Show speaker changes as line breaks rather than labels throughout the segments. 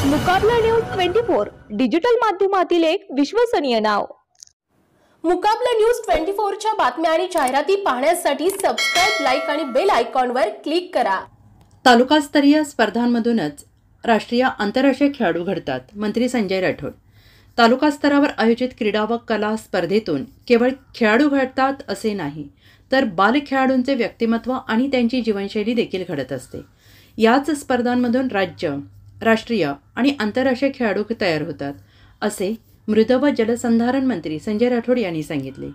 मुकाबला news 24 digital माध्यमातील एक विश्वसनीय नाव।
मुकाबला न्यूज 24 च्या बातम्या आणि जाहिराती पाहण्यासाठी सबस्क्राइब, लाईक आणि बेल आयकॉनवर क्लिक करा।
तालुकास्तरीय स्पर्धांमधूनच राष्ट्रीय आंतरराष्ट्रीय खेळाडू घडतात। मंत्री संजय राठोड। तालुका स्तरावर आयोजित क्रीडा व कला स्पर्धेतून केवळ खेळाडू घडतात असे नाही, तर बाल खेळाडूंचे व्यक्तिमत्व आणि त्यांची जीवनशैली देखील घडत असते। याच स्पर्धांमधून राज्य, राष्ट्रीय आणि आंतरराष्ट्रीय खेळाडू तयार होतात, असे मृद व जलसंधारण मंत्री संजय राठोड यांनी सांगितले।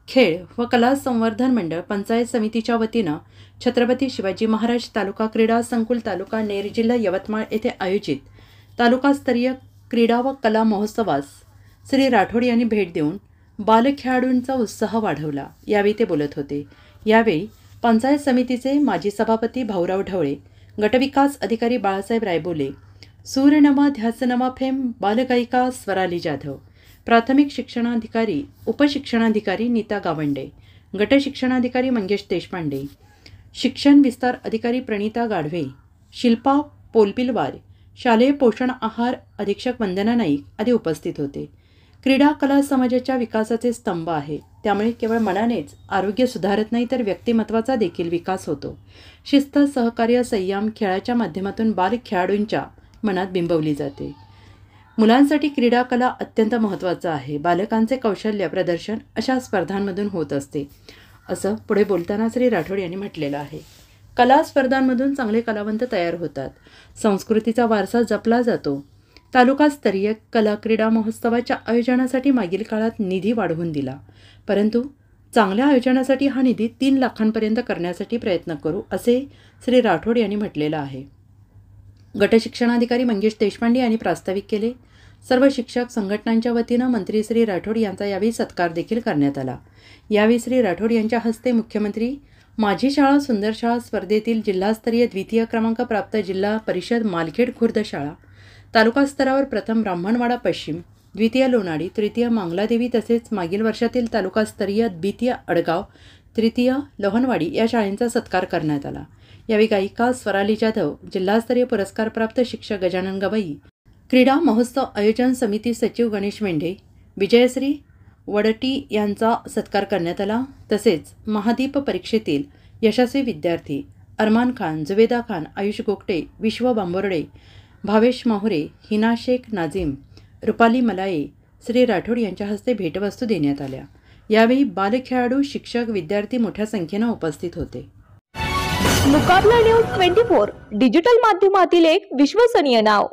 खेळ व कला संवर्धन मंडळ पंचायत समितीच्या वतीनं छत्रपती शिवाजी महाराज तालुका क्रीडा संकुल तालुका नेर जिल्हा यवतमाळ येथे आयोजित तालुकास्तरीय क्रीडा व कला महोत्सवास श्री राठोड यांनी भेट देऊन बाल खेळाडूंचा उत्साह वाढवला। यावेळी ते बोलत होते। यावेळी पंचायत समितीचे माजी सभापती भाऊराव ढवळे, गटविकास अधिकारी बाळासाहेब रायबोले, सूर्यनमा ध्यासनमा फेम बालगायिका स्वराली जाधव, प्राथमिक शिक्षणाधिकारी उपशिक्षणाधिकारी नीता गावंडे, गट शिक्षणाधिकारी मंगेश देशपांडे, शिक्षण विस्तार अधिकारी प्रणिता गाढवे, शिल्पा पोलपिलवार, शालेय पोषण आहार अधीक्षक वंदना नाईक आदी उपस्थित होते। क्रीडा कला समाजाच्या विकासाचे स्तंभ आहे, त्यामुळे केवळ मनानेच आरोग्य सुधारत नाही, तर व्यक्तिमत्वाचा देखील विकास होतो। शिस्त, सहकार्य, संयम खेळाच्या माध्यमातून बाल खेळाडूंच्या मनात बिंबवली जाते। मुलांसाठी क्रीडा कला अत्यंत महत्त्वाचं आहे। बालकांचे कौशल्य प्रदर्शन अशा स्पर्धांमधून होत असते, असं पुढे बोलताना श्री राठोड यांनी म्हटलेलं आहे। कला स्पर्धांमधून चांगले कलावंत तयार होतात, संस्कृतीचा वारसा जपला जातो। तालुकास्तरीय कला क्रीडा महोत्सवाच्या आयोजनासाठी मागील काळात निधी वाढवून दिला, परंतु चांगल्या आयोजनासाठी हा निधी 3 लाखांपर्यंत करण्यासाठी प्रयत्न करू, असे श्री राठोड यांनी म्हटलेलं आहे। गट शिक्षणाधिकारी मंगेश देशपांडे यांनी प्रास्ताविक केले। सर्व शिक्षक संघटनांच्या वतीनं मंत्री श्री राठोड यांचा यावेळी सत्कार देखील करण्यात आला। यावेळी श्री राठोड यांच्या हस्ते मुख्यमंत्री माझी शाळा सुंदर शाळा स्पर्धेतील जिल्हास्तरीय द्वितीय क्रमांक प्राप्त जिल्हा परिषद मालखेड खुर्द शाळा, तालुका स्तरावर प्रथम ब्राह्मणवाडा पश्चिम, द्वितीय लोणाडी, तृतीय मांगलादेवी तसेच मागील वर्षातील तालुकास्तरीय द्वितीय अडगाव, तृतीय लोहनवाडी या शाळांचा सत्कार करण्यात आला। यावेळी गायिका स्वराली जाधव, जिल्हास्तरीय पुरस्कार प्राप्त शिक्षक गजानन गवई, क्रीडा महोत्सव आयोजन समिती सचिव गणेश मेंढे, विजयश्री वडटी यांचा सत्कार करण्यात आला। तसेच महादीप परीक्षेतील यशस्वी विद्यार्थी अरमान खान, जुवेदा खान, आयुष गोगटे, विश्व बांबोर्डे, भावेश माहुरे, हिना शेख नाझीम, रुपाली मलाये श्री राठोड यांच्या हस्ते भेटवस्तू देण्यात आल्या। यावेळी बाल खेळाडू, शिक्षक, विद्यार्थी मोठ्या संख्येने उपस्थित होते।
मुकाबला न्यूज 24 डिजिटल माध्यमातील एक विश्वसनीय नाव।